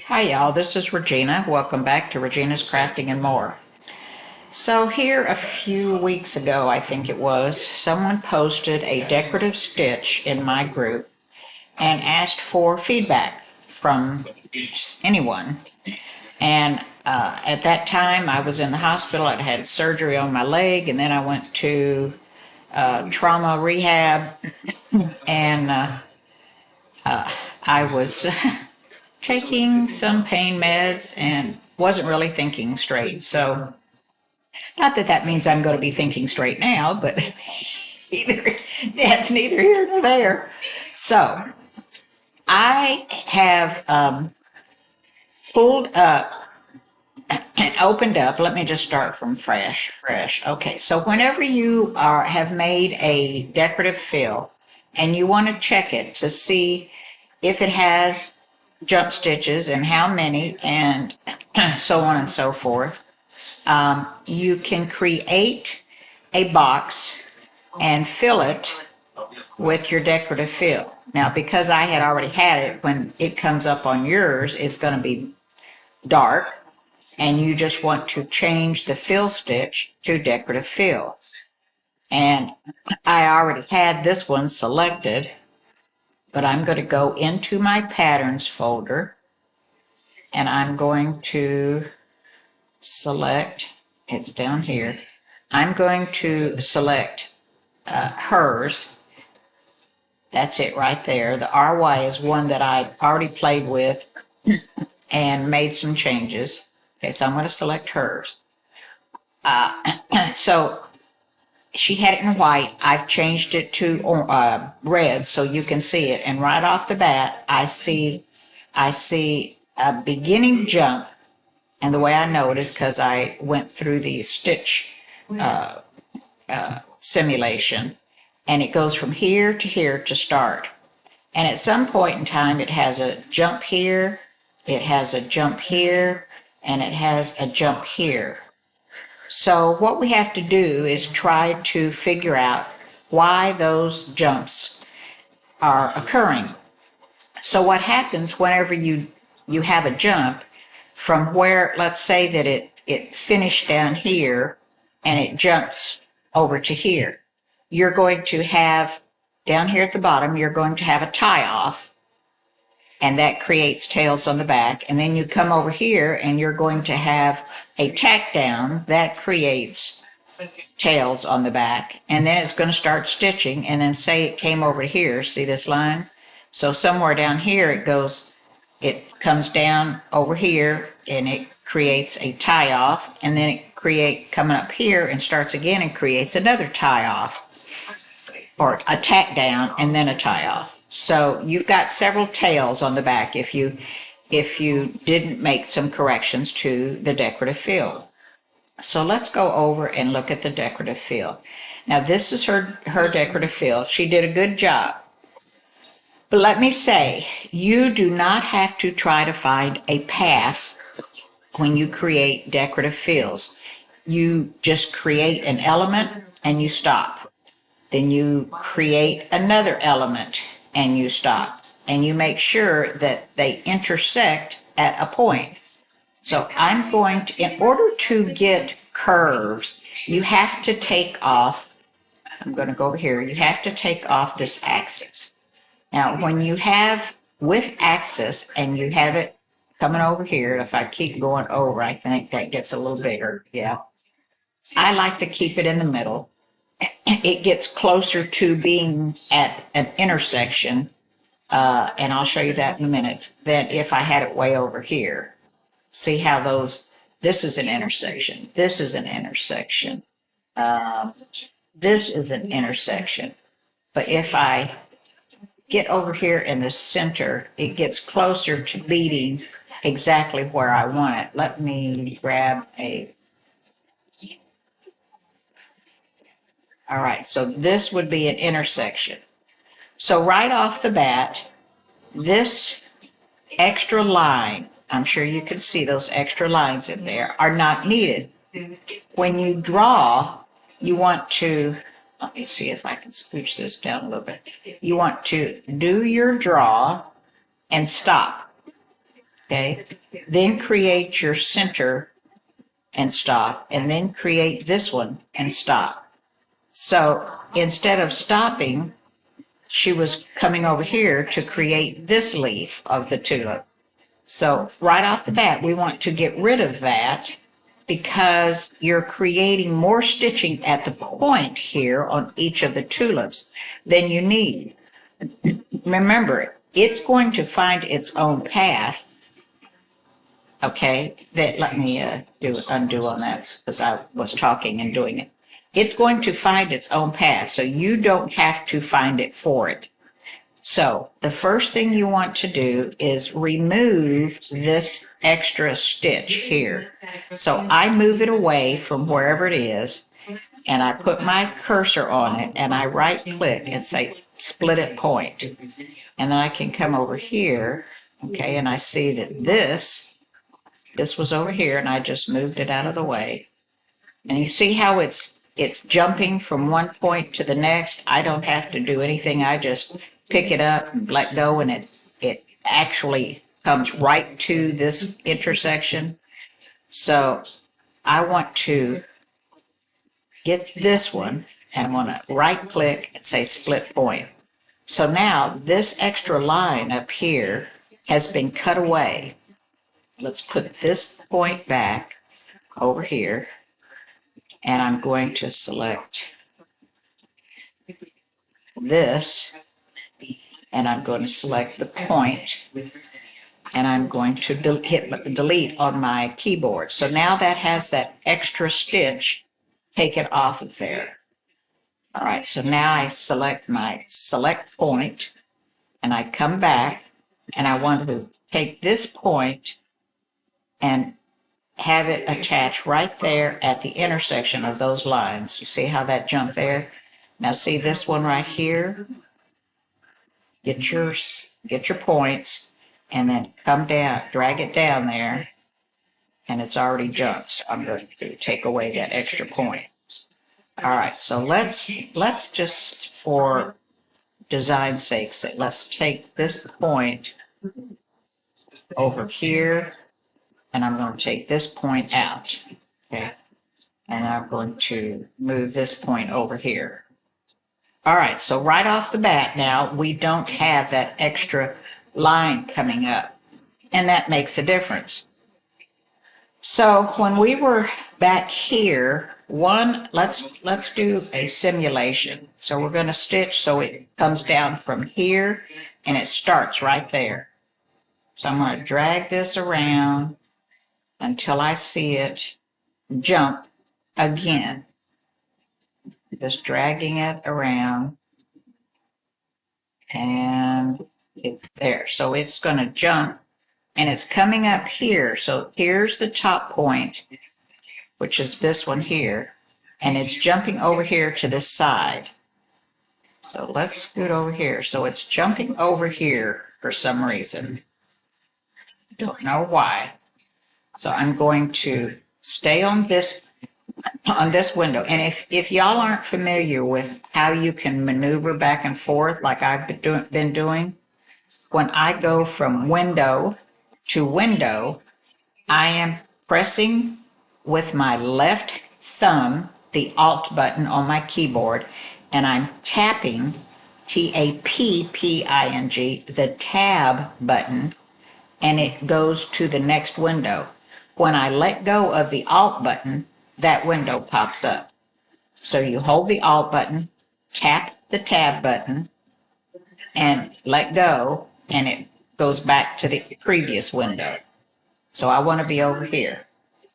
Hi y'all, this is Regina. Welcome back to Regina's Crafting and More. So here a few weeks ago, I think it was, someone posted a decorative stitch in my group and asked for feedback from anyone. And at that time, I was in the hospital. I'd had surgery on my leg, and then I went to trauma rehab, and I was taking some pain meds and wasn't really thinking straight. So, not that that means I'm going to be thinking straight now, but that's neither here nor there. So, I have pulled up and opened up. Let me just start from fresh. Okay, so whenever you have made a decorative fill and you want to check it to see if it has jump stitches and how many and so on and so forth, you can create a box and fill it with your decorative fill. Now, because I had already had it, when it comes up on yours, it's going to be dark, and you just want to change the fill stitch to decorative fill. And I already had this one selected, but I'm going to go into my patterns folder, and I'm going to select, it's down here, I'm going to select hers. That's it right there. The RY is one that I already played with and made some changes. Okay, so I'm going to select hers. So she had it in white. I've changed it to red so you can see it. And right off the bat, I see a beginning jump. And the way I know it is because I went through the stitch simulation. And it goes from here to start. And at some point in time, it has a jump here, it has a jump here, and it has a jump here. So what we have to do is try to figure out why those jumps are occurring. So what happens whenever you have a jump from where, let's say that it finished down here and it jumps over to here. You're going to have, down here at the bottom, you're going to have a tie off, and that creates tails on the back. And then you come over here and you're going to have a tack down that creates tails on the back. And then it's going to start stitching, and then say it came over here, see this line? So somewhere down here it comes down over here and it creates a tie off, and then it coming up here and starts again and creates another tie off, or a tack down and then a tie off. So you've got several tails on the back if you didn't make some corrections to the decorative fill. So let's go over and look at the decorative fill. Now this is her decorative fill. She did a good job. But let me say, you do not have to try to find a path when you create decorative fills. You just create an element and you stop. Then you create another element and you stop. And you make sure that they intersect at a point. So I'm going to, in order to get curves, you have to take off, I'm going to go over here, you have to take off this axis. Now, when you have with axis and you have it coming over here, if I keep going over, I think that gets a little bigger, yeah. I like to keep it in the middle. It gets closer to being at an intersection, and I'll show you that in a minute, than if I had it way over here. See how this is an intersection, this is an intersection, this is an intersection. But if I get over here in the center, it gets closer to beating exactly where I want it. Let me grab all right, so this would be an intersection. So right off the bat, this extra line, I'm sure you can see those extra lines in there, are not needed. When you draw, you want to, let me see if I can scooch this down a little bit. You want to do your draw and stop. Okay, then create your center and stop, and then create this one and stop. So instead of stopping, she was coming over here to create this leaf of the tulip. So right off the bat, we want to get rid of that because you're creating more stitching at the point here on each of the tulips than you need. Remember, it's going to find its own path. Okay, let me undo on that because I was talking and doing it. It's going to find its own path, so you don't have to find it for it. So the first thing you want to do is remove this extra stitch here. So I move it away from wherever it is, and I put my cursor on it, and I right click and say split at point. And then I can come over here, okay, and I see that this was over here, and I just moved it out of the way. And you see how it's jumping from one point to the next. I don't have to do anything. I just pick it up and let go, and it actually comes right to this intersection. So I want to get this one, and I'm going to right click and say split point. So now this extra line up here has been cut away. Let's put this point back over here, and I'm going to select this, and I'm going to select the point, and I'm going to hit the delete on my keyboard. So now that has that extra stitch taken off of there. All right, so now I select my select point, and I come back, and I want to take this point and have it attached right there at the intersection of those lines. You see how that jumped there? Now see this one right here? Get your points, and then come down, drag it down there, and it's already jumped. So I'm going to take away that extra point. All right, so let's just, for design's sake, let's take this point over here, and I'm going to take this point out. Okay, and I'm going to move this point over here. All right, so right off the bat now, we don't have that extra line coming up, and that makes a difference. So when we were back here, let's do a simulation. So we're going to stitch so it comes down from here, and it starts right there. So I'm going to drag this around until I see it jump again. Just dragging it around, and it's there. So it's going to jump, and it's coming up here. So here's the top point, which is this one here, and it's jumping over here to this side. So let's scoot over here. So it's jumping over here for some reason. Don't know why. So I'm going to stay on this window. And if y'all aren't familiar with how you can maneuver back and forth like I've been doing, when I go from window to window, I am pressing with my left thumb the Alt button on my keyboard, and I'm tapping, Tapping, the Tab button, and it goes to the next window. When I let go of the Alt button, that window pops up. So you hold the Alt button, tap the Tab button, and let go, and it goes back to the previous window. So I want to be over here.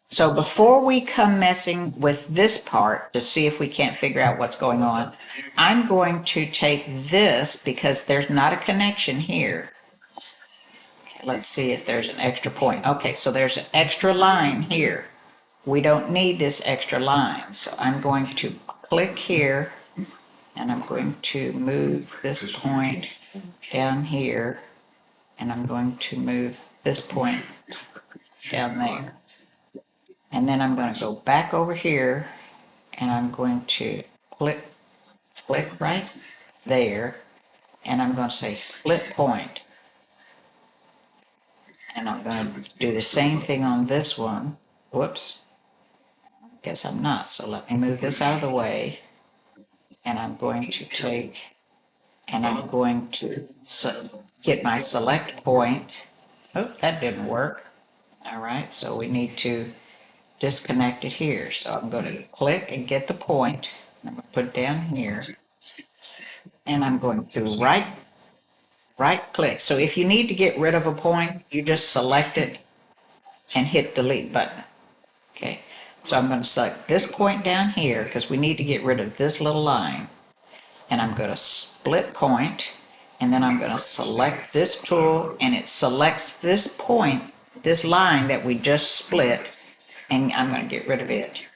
So before we come messing with this part to see if we can't figure out what's going on, I'm going to take this because there's not a connection here. Let's see if there's an extra point. Okay, so there's an extra line here. We don't need this extra line. So I'm going to click here, and I'm going to move this point down here, and I'm going to move this point down there. And then I'm going to go back over here, and I'm going to click right there, and I'm going to say split point. And I'm going to do the same thing on this one. Whoops. Guess I'm not. So let me move this out of the way. And I'm going to take, and I'm going to get my select point. Oh, that didn't work. All right, so we need to disconnect it here. So I'm going to click and get the point. I'm going to put it down here. And I'm going to right click. So if you need to get rid of a point, you just select it and hit delete button. Okay, so I'm going to select this point down here because we need to get rid of this little line. And I'm going to split point, and then I'm going to select this tool, and it selects this point, this line that we just split, and I'm going to get rid of it.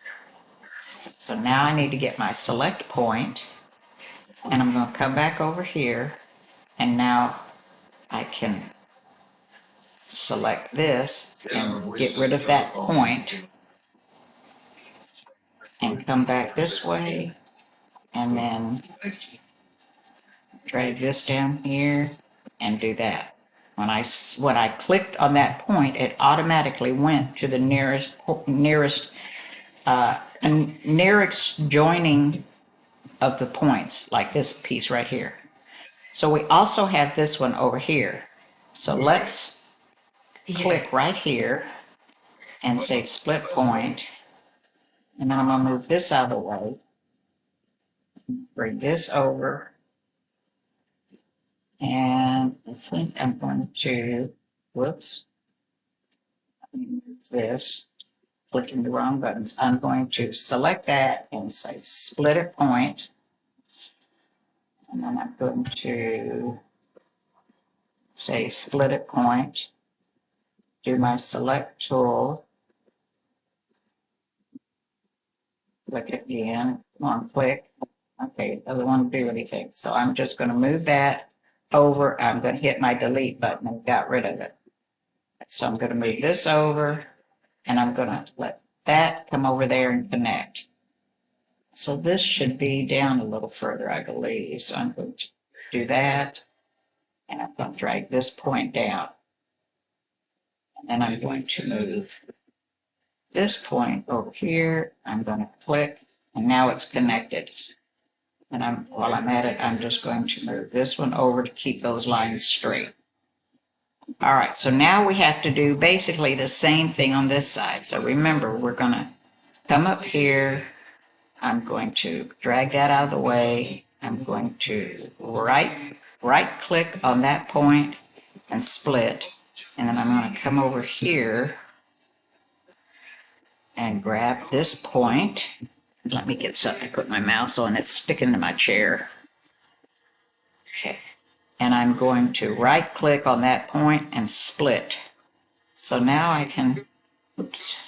So now I need to get my select point, and I'm going to come back over here, and now I can select this and get rid of that point, and come back this way, and then drag this down here and do that. When I clicked on that point, it automatically went to the nearest joining of the points, like this piece right here. So we also have this one over here. So let's click right here and say split point, and then I'm going to move this out of the way, bring this over, and I think I'm going to, whoops, move this, clicking the wrong buttons. I'm going to select that and say split a point, and then I'm going to say split a point, do my select tool, click again, one click. Okay, it doesn't want to do anything. So I'm just going to move that over. I'm going to hit my delete button and got rid of it. So I'm going to move this over, and I'm going to let that come over there and connect. So this should be down a little further, I believe. So I'm going to do that, and I'm going to drag this point down. And then I'm going to move this point over here. I'm going to click, and now it's connected. And while I'm at it, I'm just going to move this one over to keep those lines straight. All right, so now we have to do basically the same thing on this side. So remember, we're going to come up here. I'm going to drag that out of the way. I'm going to right click on that point and split. And then I'm going to come over here and grab this point. Let me get something to put my mouse on. It's sticking to my chair. Okay. And I'm going to right click on that point and split. So now I can, oops.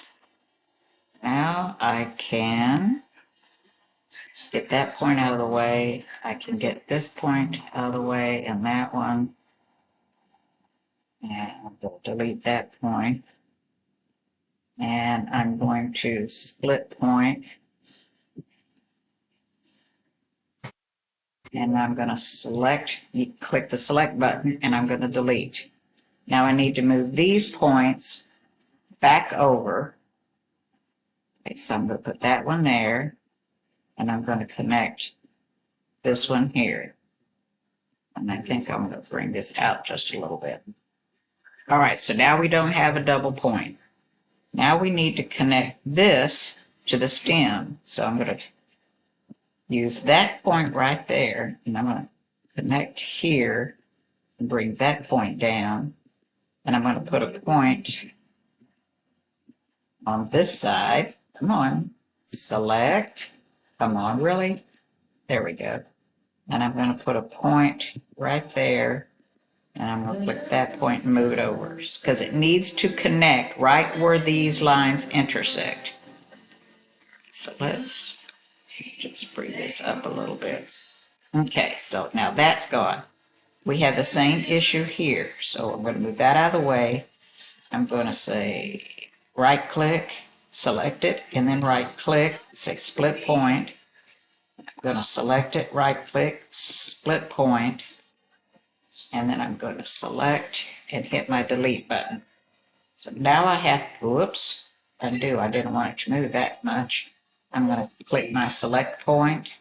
Now I can get that point out of the way. I can get this point out of the way and that one. And I'll delete that point. And I'm going to split point. And I'm going to select, you click the select button, and I'm going to delete. Now I need to move these points back over. Okay, so I'm going to put that one there, and I'm going to connect this one here. And I think I'm going to bring this out just a little bit. All right, so now we don't have a double point. Now we need to connect this to the stem. So I'm going to use that point right there, and I'm going to connect here and bring that point down. And I'm going to put a point on this side. Come on, select. Come on, really? There we go. And I'm going to put a point right there, and I'm going to click that point and move it over because it needs to connect right where these lines intersect. So let's just bring this up a little bit. Okay, so now that's gone. We have the same issue here. So I'm going to move that out of the way. I'm going to say right click, select it, and then right click, say split point. I'm going to select it, right click, split point, and then I'm going to select and hit my delete button. So now I have, whoops, undo. I didn't want it to move that much. I'm going to click my select point.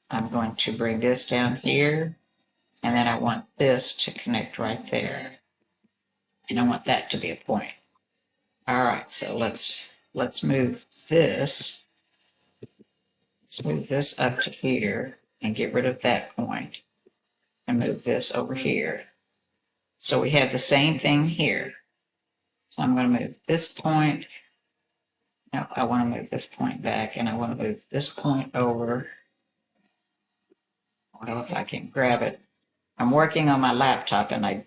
I'm going to bring this down here, and then I want this to connect right there. And I want that to be a point. All right, so let's move this. Let's move this up to here and get rid of that point and move this over here. So we have the same thing here. So I'm going to move this point. No, I want to move this point back, and I want to move this point over. Well, if I can grab it. I'm working on my laptop, and I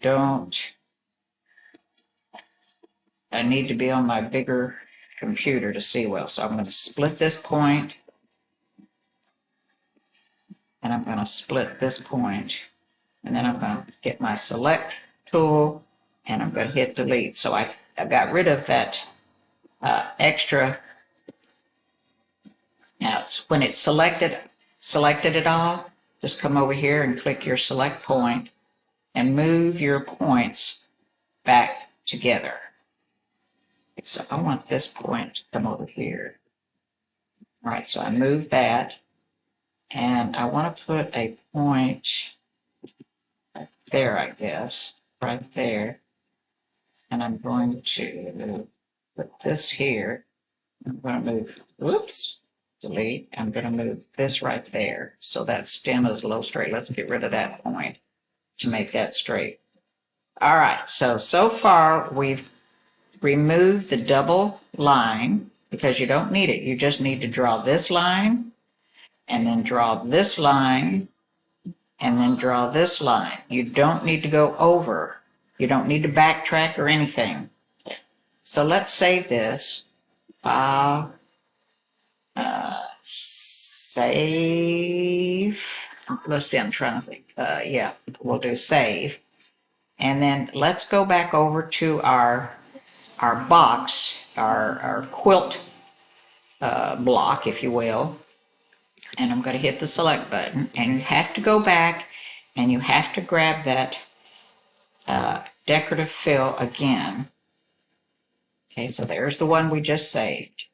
need to be on my bigger computer to see well. So I'm going to split this point, and I'm going to split this point, and then I'm going to get my select tool, and I'm going to hit delete. So I got rid of that extra. Now, when it's selected it all, just come over here and click your select point and move your points back together. So I want this point to come over here. All right, so I move that, and I want to put a point right there, I guess, right there. And I'm going to put this here. I'm going to move, whoops, delete. I'm going to move this right there. So that stem is a little straight. Let's get rid of that point to make that straight. All right, so far we've removed the double line because you don't need it. You just need to draw this line and then draw this line and then draw this line. You don't need to go over. You don't need to backtrack or anything. So let's save this. File, save. Let's see, I'm trying to think. Yeah, we'll do save. And then let's go back over to our box, our quilt block, if you will. And I'm going to hit the select button. And you have to go back and you have to grab that decorative fill again. Okay, so there's the one we just saved.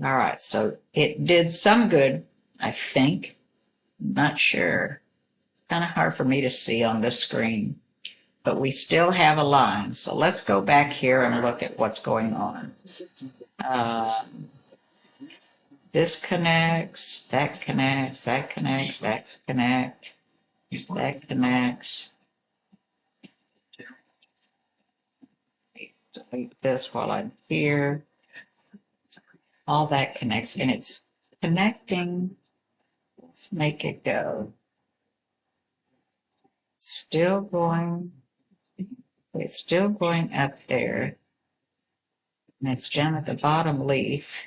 All right, so it did some good, I think. I'm not sure. Kind of hard for me to see on this screen. But we still have a line. So let's go back here and look at what's going on. This connects, that connects, that connects, that connects, that connects. Delete this while I'm here. All that connects, and it's connecting. Let's make it go. Still going. It's still going up there. And it's down at the bottom leaf.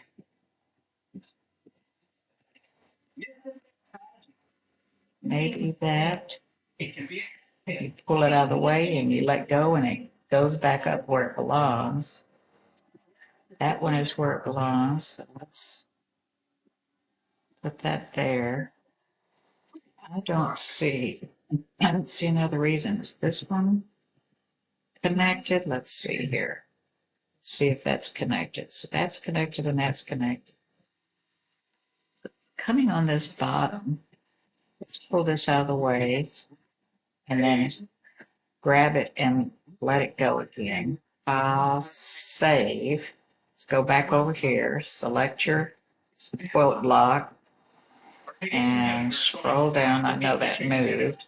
Maybe that. You pull it out of the way and you let go and it goes back up where it belongs. That one is where it belongs. So let's put that there. I don't see another reason. Is this one connected? Let's see here. See if that's connected. So that's connected and that's connected. Coming on this bottom, let's pull this out of the way and then grab it and let it go again. File, save. Let's go back over here, select your quilt block, and scroll down. I know that moved.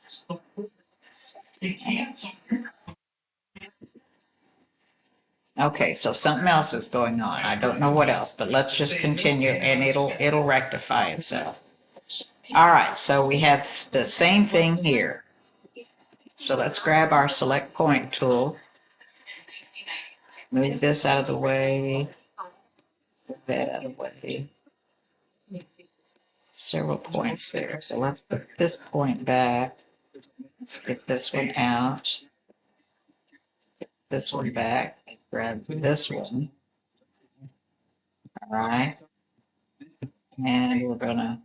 Okay, so something else is going on. I don't know what else, but let's just continue and it'll rectify itself. All right, so we have the same thing here. So let's grab our select point tool. Move this out of the way. Move that out of the way. Several points there. So let's put this point back. Let's get this one out. Get this one back. Grab this one. All right. And we're going to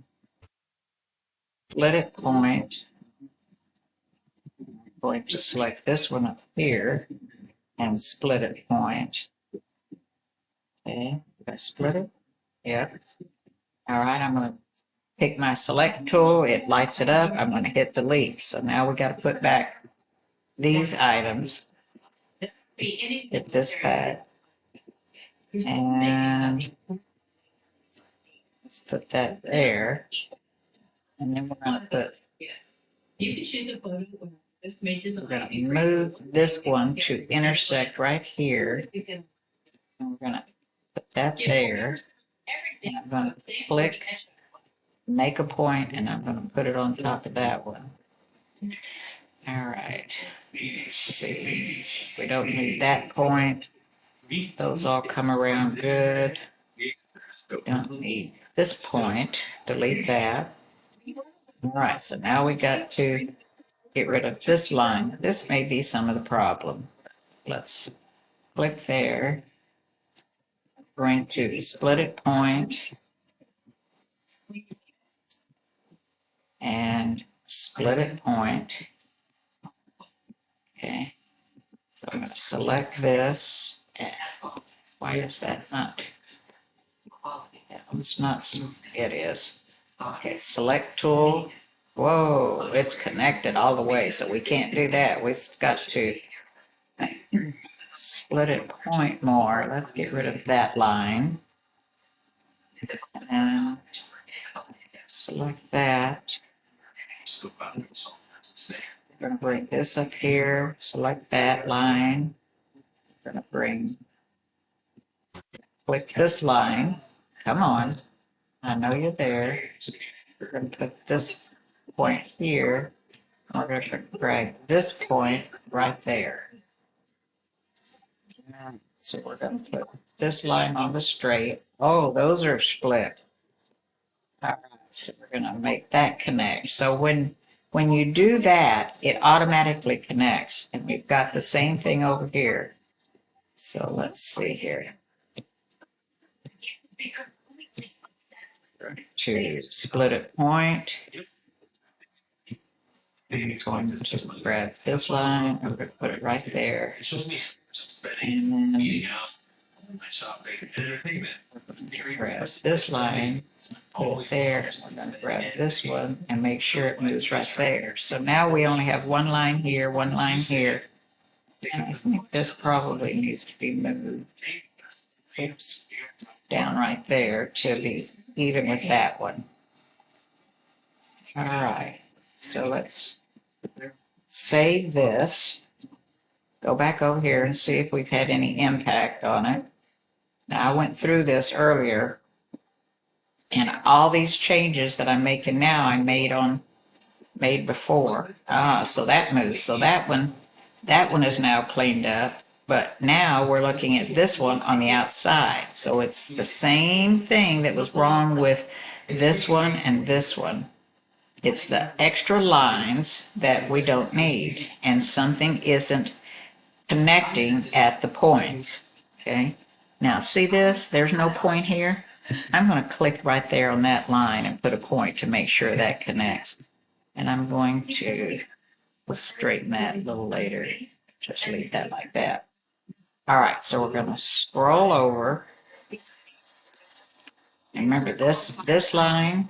let it point. I'm going to select this one up here. and split it point. Okay, did I split it? Yep. All right, I'm going to pick my select tool. It lights it up. I'm going to hit delete. So now we got to put back these items. Hit this back. And let's put that there. And then we're going to put, we're going to move this one to intersect right here. And we're going to put that there. And I'm going to click, make a point, and I'm going to put it on top of that one. All right. Let's see. We don't need that point. Those all come around good. We don't need this point. Delete that. All right, so now we got to get rid of this line. This may be some of the problem. Let's click there. Bring to split it point. And split it point. Okay. So I'm going to select this. Why is that not? That one's not. It is. Okay, select tool. Whoa, it's connected all the way, so we can't do that. We've got to split it point more. Let's get rid of that line. And select that. We're going to bring this up here. Select that line. We're going to click this line. Come on. I know you're there. We're going to put this point here. We're going to drag this point right there. So we're going to put this line on the straight. Oh, those are split. All right, so we're going to make that connect. So when you do that, it automatically connects. And we've got the same thing over here. So let's see here. To split it point. I'm going to grab this line. I'm going to put it right there. And then grab this line, put it there. We're going to grab this one and make sure it moves right there. So now we only have one line here, one line here. And I think this probably needs to be moved. Oops. Down right there to be even with that one. All right. So let's save this. Go back over here and see if we've had any impact on it. Now, I went through this earlier, and all these changes that I'm making now, I made before. So that moves. So that one is now cleaned up. But now we're looking at this one on the outside. So it's the same thing that was wrong with this one and this one. It's the extra lines that we don't need, and something isn't connecting at the points. Okay. Now see this? There's no point here. I'm going to click right there on that line and put a point to make sure that connects. And I'm going to straighten that a little later. Just leave that like that. All right, so we're going to scroll over. And remember this line.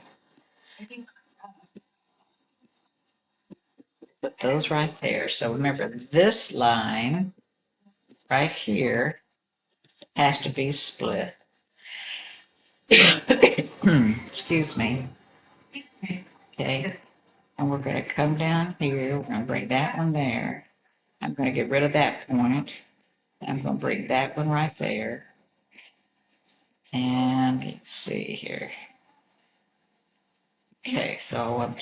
Put those right there. So remember this line right here has to be split. Excuse me. Okay. And we're going to come down here. We're going to bring that one there. I'm going to get rid of that point. I'm going to bring that one right there. And let's see here. Okay, so I'm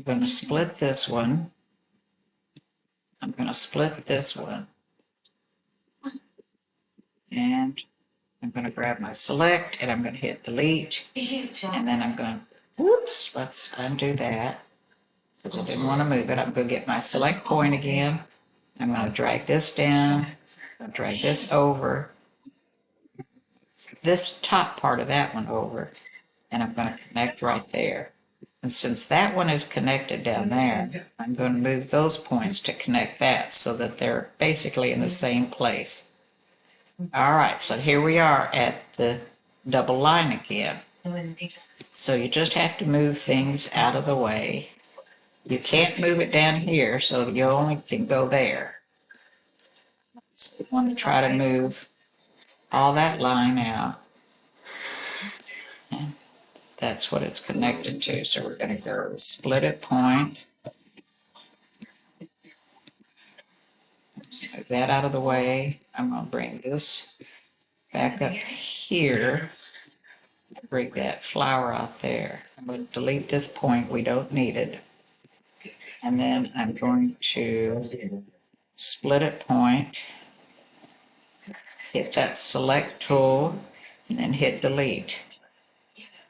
going to split this one. I'm going to split this one. And I'm going to grab my select, and I'm going to hit delete. And then I'm going to, whoops, let's undo that. Because I didn't want to move it. I'm going to get my select point again. I'm going to drag this down. I'm going to drag this over. This top part of that one over. And I'm going to connect right there. And since that one is connected down there, I'm going to move those points to connect that so that they're basically in the same place. All right, so here we are at the double line again. So you just have to move things out of the way. You can't move it down here, so you only can go there. So you want to try to move all that line out. And that's what it's connected to. So we're going to go split at point. Move that out of the way. I'm going to bring this back up here. Bring that flower out there. I'm going to delete this point. We don't need it. And then I'm going to split at point. Hit that select tool and then hit delete.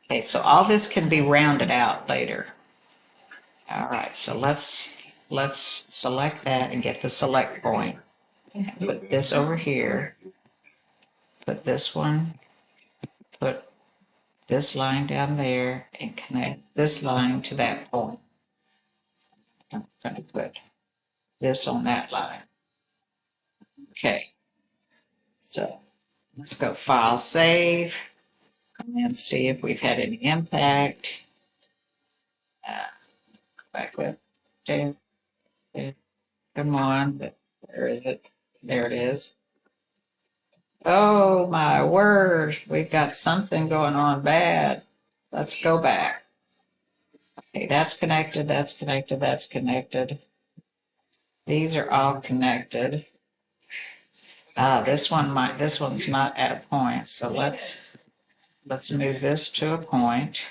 Okay, so all this can be rounded out later. All right, so let's select that and get the select point. And put this over here. Put this one. Put this line down there and connect this line to that point. I'm going to put this on that line. Okay, so let's go File, Save, and see if we've had any impact. Back up. There. Come on. Where is it? There it is. Oh my word, we've got something going on bad. Let's go back. Okay, that's connected, that's connected, that's connected. These are all connected. This one's not at a point, so let's move this to a point.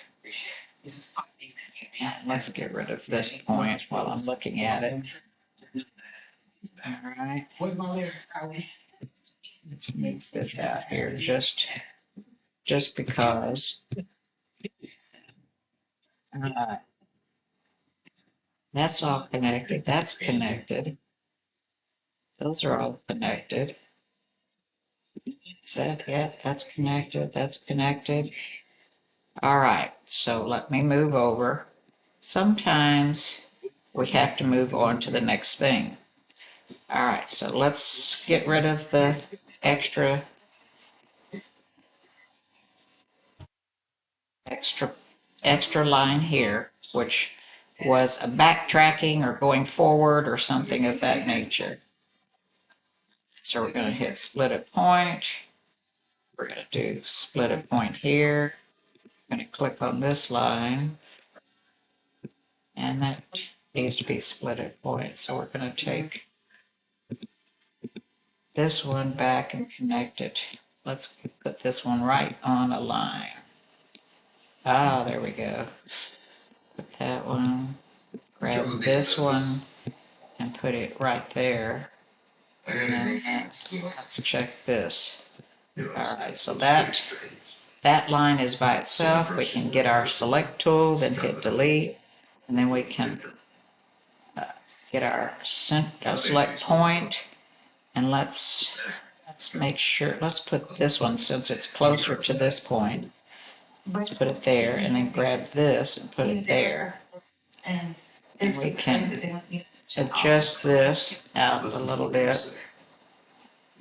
Let's get rid of this point while I'm looking at it. All right. Let's move this out here just because. All right. That's all connected. That's connected. Those are all connected. Is that it? That's connected. That's connected. All right. So let me move over. Sometimes we have to move on to the next thing. All right. So let's get rid of the extra line here, which was a backtracking or going forward or something of that nature. So we're going to hit split at point. We're going to do split at point here. I'm going to click on this line. And that needs to be split at point. So we're going to take this one back and connect it. Let's put this one right on a line. Ah, there we go. Put that one, grab this one, and put it right there. And then let's check this. All right, so that line is by itself. We can get our select tool, then hit delete, and then we can get our select point, and let's make sure. Let's put this one, since it's closer to this point. Let's put it there, and then grab this and put it there. And we can adjust this out a little bit.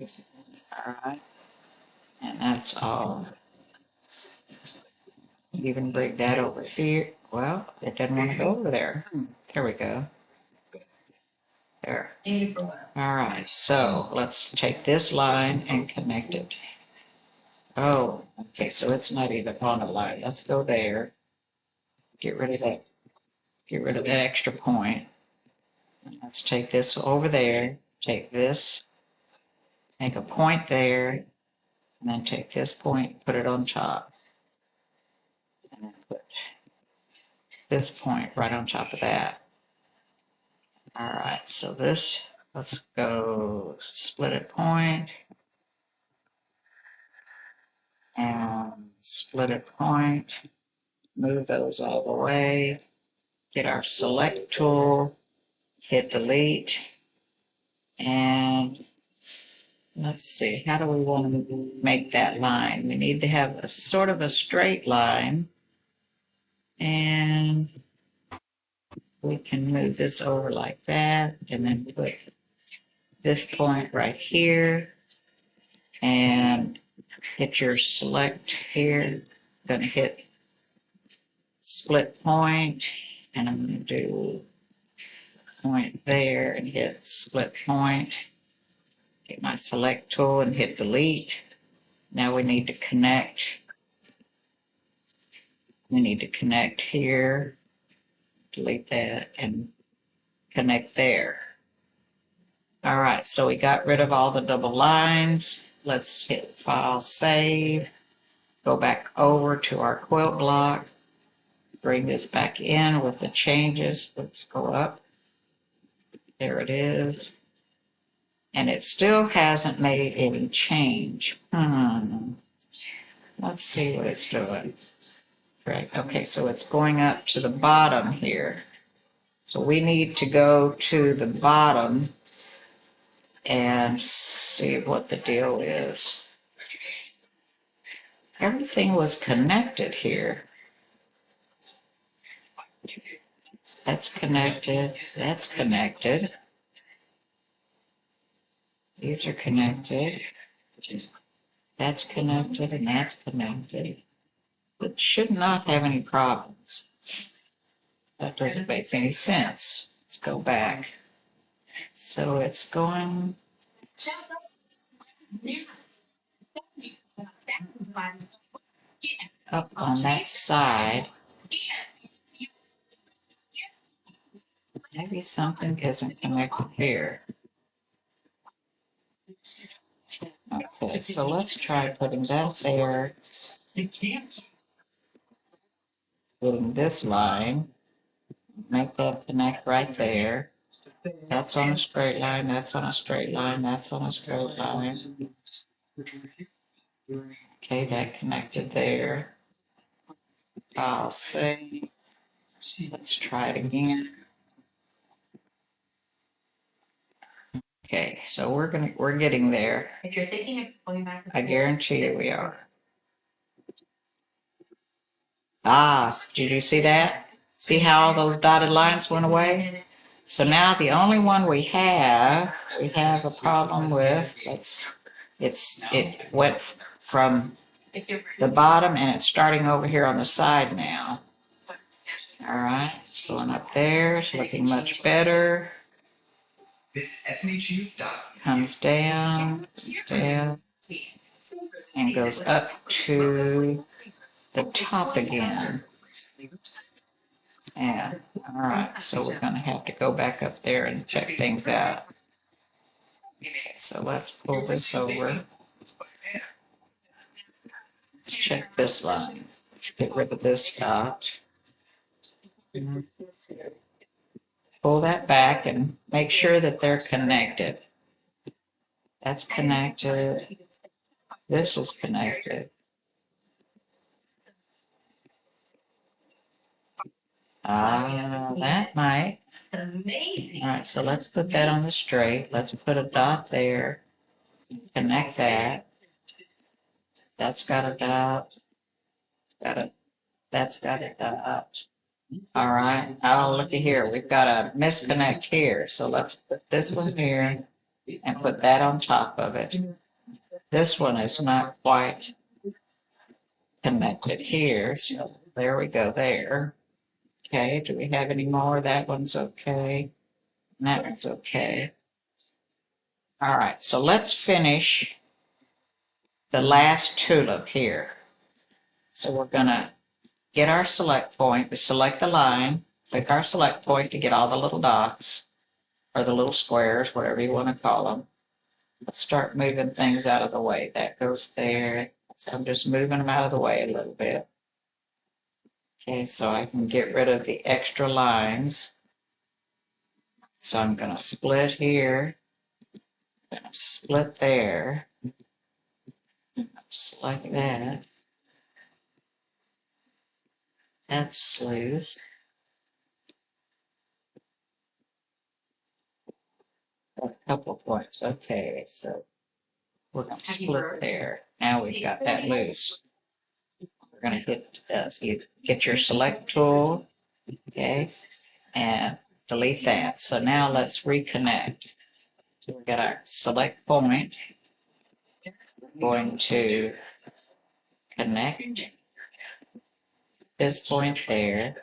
All right. And that's all. Even bring that over here. Well, it doesn't want to go over there. There we go. There. All right, so let's take this line and connect it. Oh, okay, so it's not even on a line. Let's go there. Get rid of that. Get rid of that extra point. Let's take this over there. Take this. Make a point there. And then take this point, put it on top. And then put this point right on top of that. All right, so this, let's go split at point. And split at point. Move those all the way. Get our select tool. Hit delete. And let's see, how do we want to make that line? We need to have a sort of a straight line. And we can move this over like that and then put this point right here and hit your select here. Gonna hit split point, and I'm gonna do point there and hit split point. Get my select tool and hit delete. Now we need to connect. We need to connect here, delete that, and connect there. All right, so we got rid of all the double lines. Let's hit File, Save, go back over to our quilt block, bring this back in with the changes. Let's go up. There it is. And it still hasn't made any change. Let's see what it's doing. Right, okay, so it's going up to the bottom here. So we need to go to the bottom and see what the deal is. Everything was connected here. That's connected, that's connected. These are connected. That's connected and that's connected. It should not have any problems. That doesn't make any sense. Let's go back. So it's going up on that side. Maybe something isn't connected here. Okay, so let's try putting that there. Putting this line. Make that connect right there. That's on a straight line, that's on a straight line, that's on a straight line. Okay, that connected there. I'll say, let's try it again. Okay, so we're getting there. If you're thinking of going back to I guarantee you we are. Ah, did you see that? See how all those dotted lines went away? So now the only one we have a problem with. It went from the bottom and it's starting over here on the side now. All right, it's going up there. It's looking much better. Comes down, and goes up to the top again. Yeah, all right, so we're going to have to go back up there and check things out. Okay, so let's pull this over. Let's check this line. Let's get rid of this dot. Pull that back and make sure that they're connected. That's connected. This is connected. That might. All right, so let's put that on the straight. Let's put a dot there. Connect that. That's got a dot. That's got a dot. All right. Oh, looky here. We've got a misconnect here. So let's put this one here and put that on top of it. This one is not quite connected here. So there we go there. Okay. Do we have any more? That one's okay. That one's okay. All right. So let's finish the last tulip here. So we're going to get our select point. We select the line, click our select point to get all the little dots or the little squares, whatever you want to call them. Let's start moving things out of the way. That goes there. So I'm just moving them out of the way a little bit. Okay, so I can get rid of the extra lines. So I'm going to split here. I'm going to split there. Just like that. That's loose. A couple points. Okay, so we're going to split there. Now we've got that loose. We're going to hit, you get your select tool. Okay. and delete that. So now let's reconnect. So we've got our select point. We're going to connect this point there.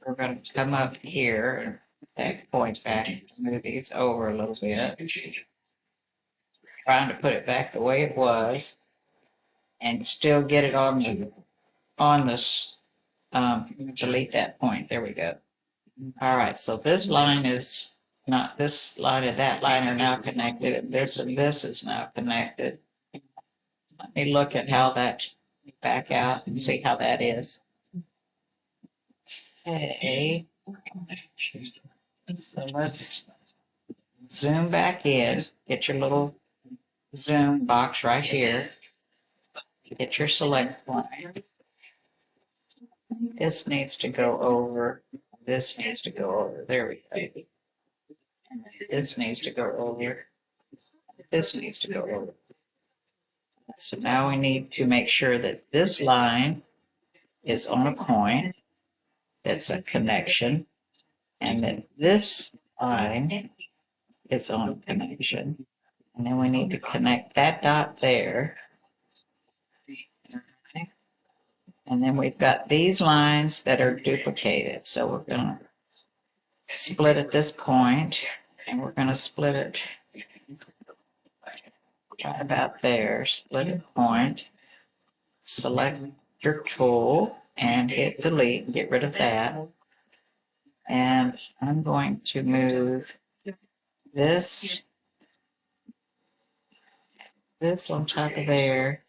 We're going to come up here and that point back, move these over a little bit. Trying to put it back the way it was and still get it on this, delete that point. There we go. All right, so this line is not, this line and that line are now connected, and this is now connected. Let me look at how that, back out and see how that is. Okay. So let's zoom back in. Get your little zoom box right here. Get your select point. This needs to go over. This needs to go over. There we go. This needs to go over. This needs to go over. So now we need to make sure that this line is on a point that's a connection, and that this line is on a connection. And then we need to connect that dot there. And then we've got these lines that are duplicated. So we're going to split at this point, and we're going to split it right about there. Split at point. Select your tool and hit delete and get rid of that. And I'm going to move this on top of there.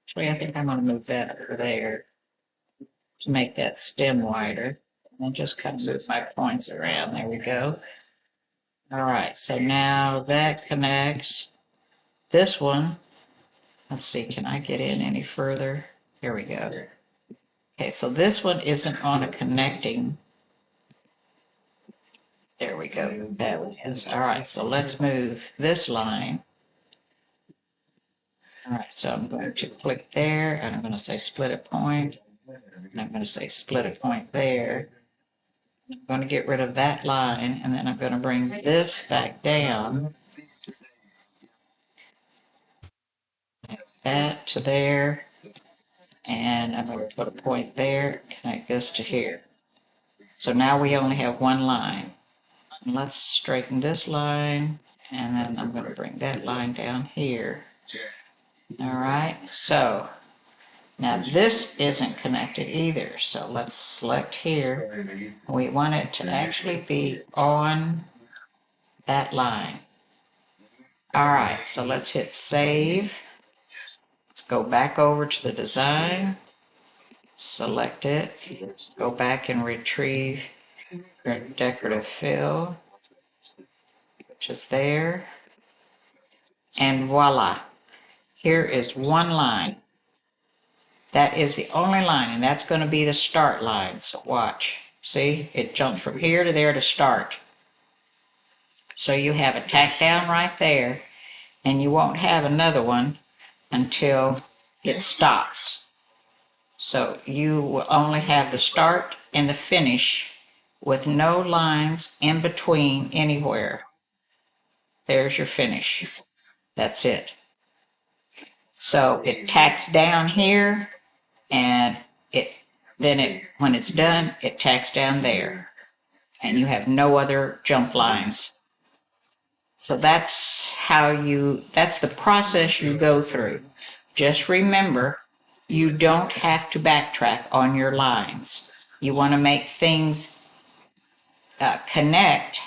Actually, I think I'm going to move that over there to make that stem wider. And then just kind of move my points around. There we go. All right, so now that connects. This one, let's see, can I get in any further? Here we go. Okay, so this one isn't on a connecting. There we go. That one is. All right, so let's move this line. All right, so I'm going to click there, and I'm going to say split a point, and I'm going to say split a point there. I'm going to get rid of that line, and then I'm going to bring this back down. That to there, and I'm going to put a point there, connect this to here. So now we only have one line. And let's straighten this line, and then I'm going to bring that line down here. All right, so now this isn't connected either, so let's select here. We want it to actually be on that line. All right, so let's hit save. Let's go back over to the design, select it, go back and retrieve your decorative fill, which is there, and voila. Here is one line. That is the only line, and that's going to be the start line. So watch. See, it jumped from here to there to start. So you have a tack down right there, and you won't have another one until it stops. So you will only have the start and the finish with no lines in between anywhere. There's your finish. That's it. So it tacks down here, and when it's done, it tacks down there, and you have no other jump lines. So that's the process you go through. Just remember, you don't have to backtrack on your lines. You want to make things connect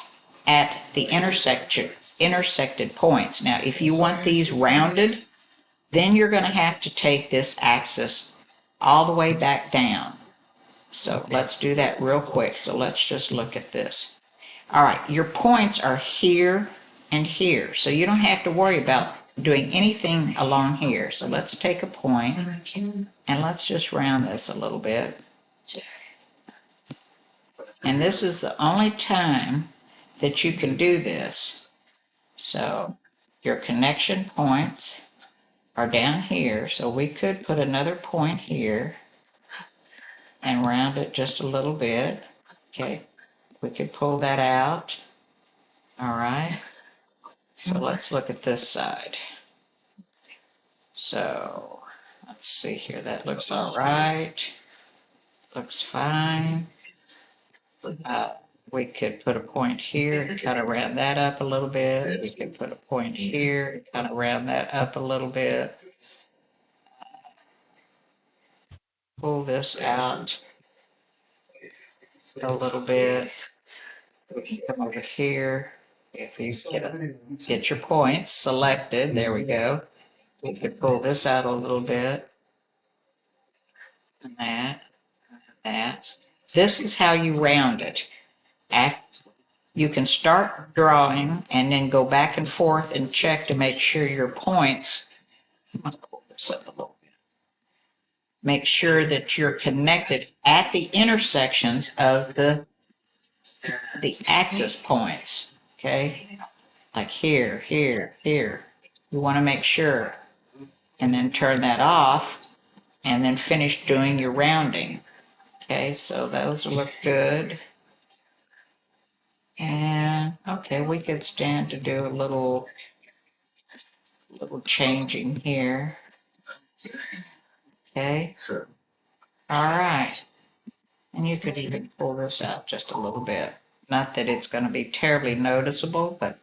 at the intersected points. Now, if you want these rounded, then you're going to have to take this axis all the way back down. So let's do that real quick. So let's just look at this. All right, your points are here and here, so you don't have to worry about doing anything along here. So let's take a point and let's just round this a little bit. And this is the only time that you can do this. So your connection points are down here, so we could put another point here. and round it just a little bit. Okay, we could pull that out. All right, so let's look at this side. So let's see here, that looks all right. Looks fine. We could put a point here, kind of round that up a little bit. We could put a point here, kind of round that up a little bit. Pull this out a little bit. We can come over here. If you get your points selected, there we go. We could pull this out a little bit. And that. This is how you round it. After, you can start drawing and then go back and forth and check to make sure your points, make sure that you're connected at the intersections of the axis points, okay? Like here, here, here. You want to make sure. And then turn that off and then finish doing your rounding. Okay, so those look good. And okay, we could stand to do a little changing here. Okay. All right. And you could even pull this out just a little bit. Not that it's going to be terribly noticeable, but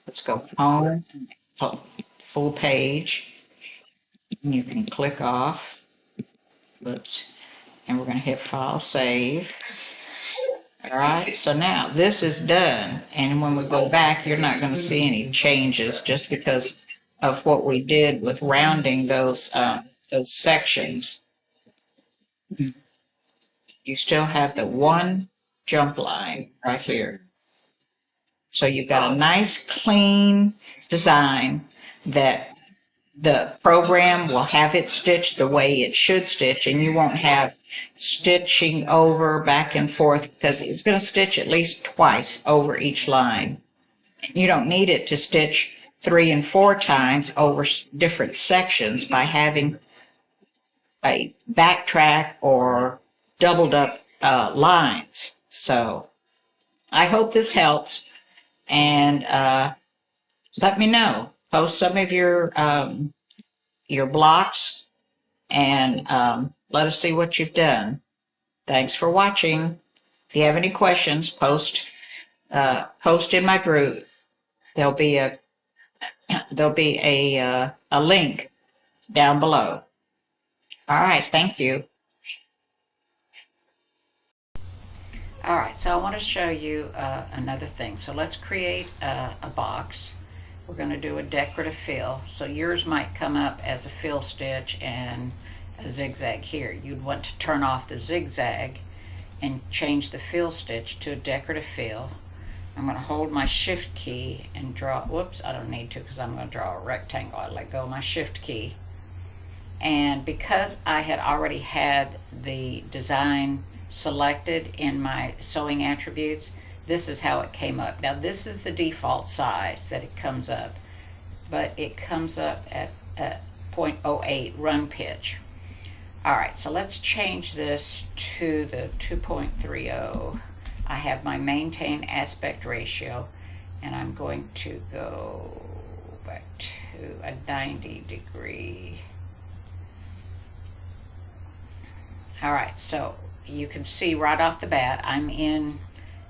let's go home, full page. And you can click off. Whoops. And we're going to hit File, Save. All right, so now this is done. And when we go back, you're not going to see any changes just because of what we did with rounding those sections. You still have the one jump line right here. So you've got a nice, clean design that the program will have it stitched the way it should stitch, and you won't have stitching over back and forth because it's going to stitch at least twice over each line. You don't need it to stitch 3 and 4 times over different sections by having a backtrack or doubled up lines. So I hope this helps, and let me know. Post some of your blocks and let us see what you've done. Thanks for watching. If you have any questions, post in my group. There'll be a link down below. All right, thank you. All right, so I want to show you another thing. So let's create a box. We're going to do a decorative fill. So yours might come up as a fill stitch and a zigzag here. You'd want to turn off the zigzag and change the fill stitch to a decorative fill. I'm going to hold my shift key and draw, whoops, I don't need to because I'm going to draw a rectangle. I let go of my shift key. And because I had already had the design selected in my sewing attributes, this is how it came up. Now this is the default size that it comes up, but it comes up at 0.08 run pitch. All right, so let's change this to the 2.30. I have my maintain aspect ratio, and I'm going to go back to a 90-degree. All right, so you can see right off the bat, I'm in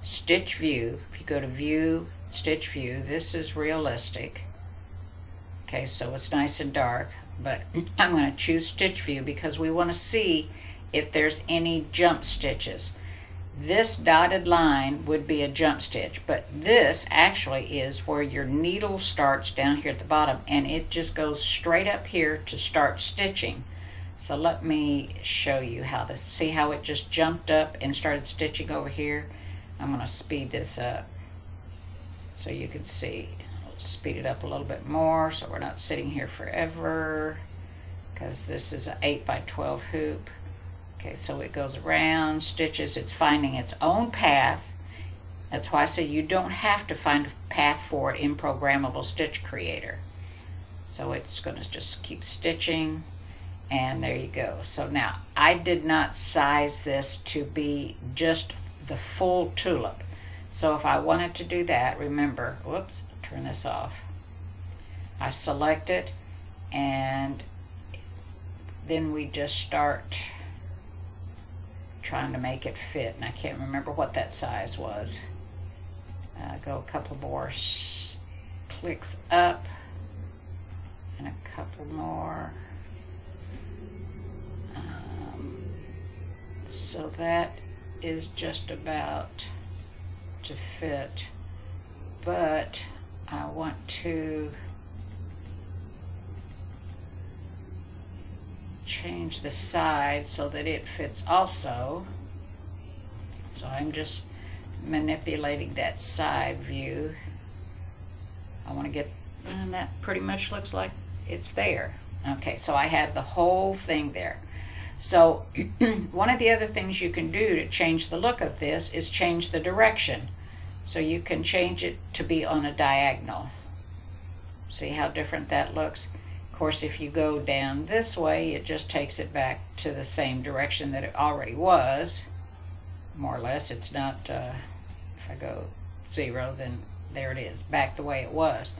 stitch view. If you go to view, stitch view, this is realistic. Okay, so it's nice and dark, but I'm going to choose stitch view because we want to see if there's any jump stitches. This dotted line would be a jump stitch, but this actually is where your needle starts down here at the bottom, and it just goes straight up here to start stitching. So let me show you how this, see how it just jumped up and started stitching over here? I'm going to speed this up so you can see. I'll speed it up a little bit more so we're not sitting here forever, because this is an 8x12 hoop. Okay, so it goes around, stitches, it's finding its own path. That's why I say you don't have to find a path for it in Programmable Stitch Creator. So it's going to just keep stitching, And there you go. So now, I did not size this to be just the full tulip. So if I wanted to do that, remember, whoops, turn this off. I select it, and then we just start trying to make it fit. And I can't remember what that size was. Go a couple more clicks up, and a couple more. So that is just about to fit, but I want to change the side so that it fits also. So I'm just manipulating that side view. I want to get, and that pretty much looks like it's there. Okay, so I have the whole thing there. So one of the other things you can do to change the look of this is change the direction. So you can change it to be on a diagonal. See how different that looks? Of course, if you go down this way, it just takes it back to the same direction that it already was, more or less. It's not, if I go 0, then there it is, back the way it was.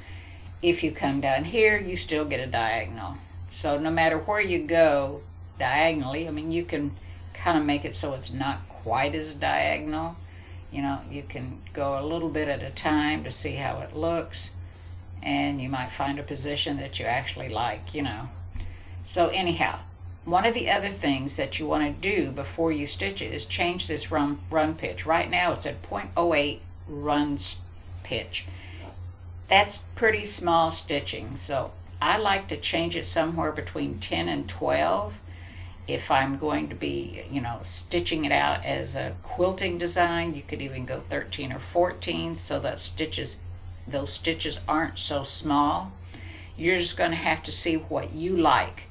If you come down here, you still get a diagonal. So no matter where you go diagonally, I mean, you can kind of make it so it's not quite as diagonal. You know, you can go a little bit at a time to see how it looks, and you might find a position that you actually like, you know. So anyhow, one of the other things that you want to do before you stitch it is change this run pitch. Right now it's at 0.08 run pitch. That's pretty small stitching, so I like to change it somewhere between 10 and 12. If I'm going to be, you know, stitching it out as a quilting design, you could even go 13 or 14, so that those stitches aren't so small. You're just going to have to see what you like.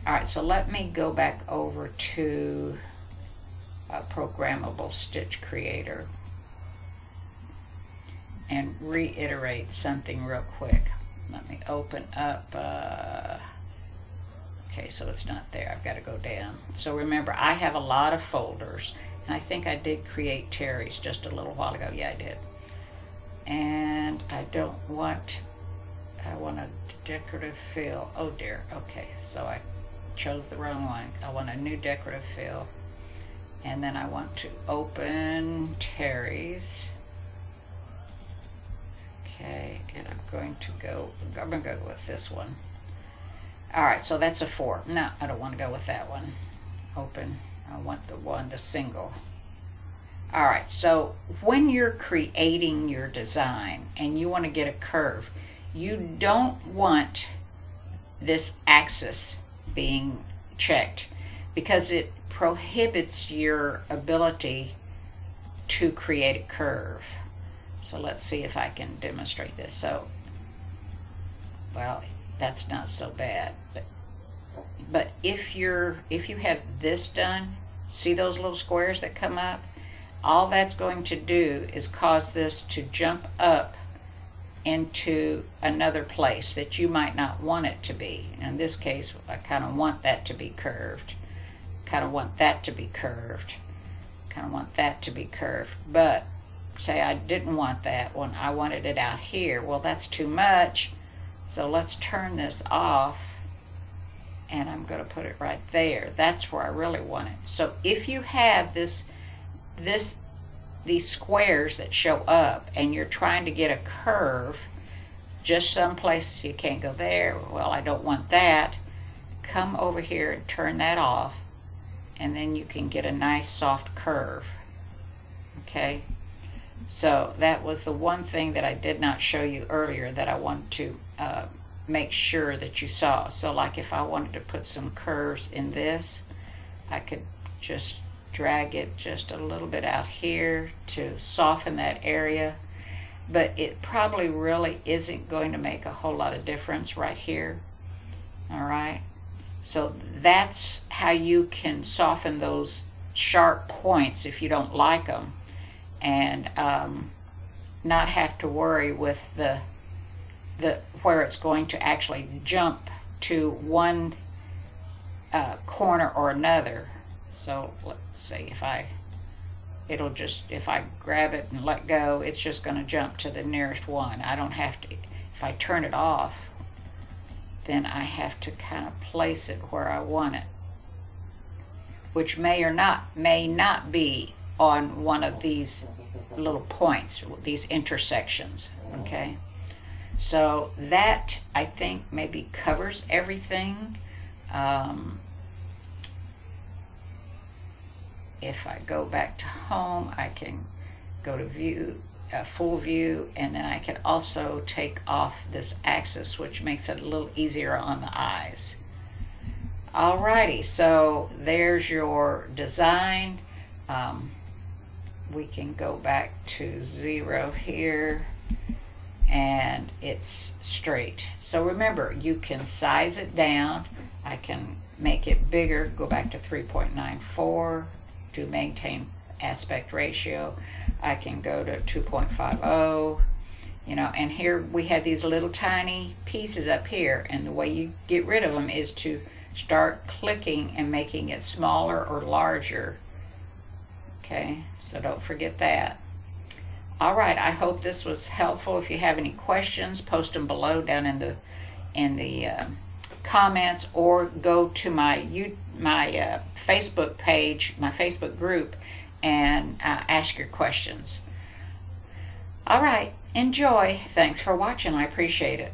All right, so let me go back over to a programmable stitch creator and reiterate something real quick. Let me open up, okay, so it's not there. I've got to go down. So remember, I have a lot of folders, and I think I did create Terry's just a little while ago. Yeah, I did. And I don't want, I want a decorative fill. Oh dear, okay, so I chose the wrong one. I want a new decorative fill. And then I want to open Terry's. Okay, and I'm going to go with this one. All right, so that's a 4. No, I don't want to go with that one. Open, I want the single. All right, so when you're creating your design and you want to get a curve, you don't want this axis being checked because it prohibits your ability to create a curve. So let's see if I can demonstrate this. So, well, that's not so bad, but if you have this done, see those little squares that come up? All that's going to do is cause this to jump up into another place that you might not want it to be. In this case, I kind of want that to be curved, kind of want that to be curved, kind of want that to be curved, but say I didn't want that one, I wanted it out here. Well, that's too much, so let's turn this off, and I'm going to put it right there. That's where I really want it. So if you have these squares that show up and you're trying to get a curve, just someplace you can't go there, well, I don't want that, come over here and turn that off, and then you can get a nice soft curve. Okay, so that was the one thing that I did not show you earlier that I wanted to make sure that you saw. So like if I wanted to put some curves in this, I could just drag it just a little bit out here to soften that area, but it probably really isn't going to make a whole lot of difference right here. All right, so that's how you can soften those sharp points if you don't like them, and not have to worry with the where it's going to actually jump to one corner or another. So let's see, if I grab it and let go, it's just going to jump to the nearest one. I don't have to, if I turn it off, then I have to kind of place it where I want it, which may not be on one of these little points, these intersections, okay? So that, I think, maybe covers everything. If I go back to home, I can go to view, full view, and then I can also take off this axis, which makes it a little easier on the eyes. Alrighty, so there's your design. We can go back to 0 here, and it's straight. So remember, you can size it down. I can make it bigger, go back to 3.94 to maintain aspect ratio. I can go to 2.50, you know, and here we have these little tiny pieces up here, and the way you get rid of them is to start clicking and making it smaller or larger. Okay, so don't forget that. All right, I hope this was helpful. If you have any questions, post them below down in the comments, or go to my Facebook page, my Facebook group, and ask your questions. All right, enjoy. Thanks for watching. I appreciate it.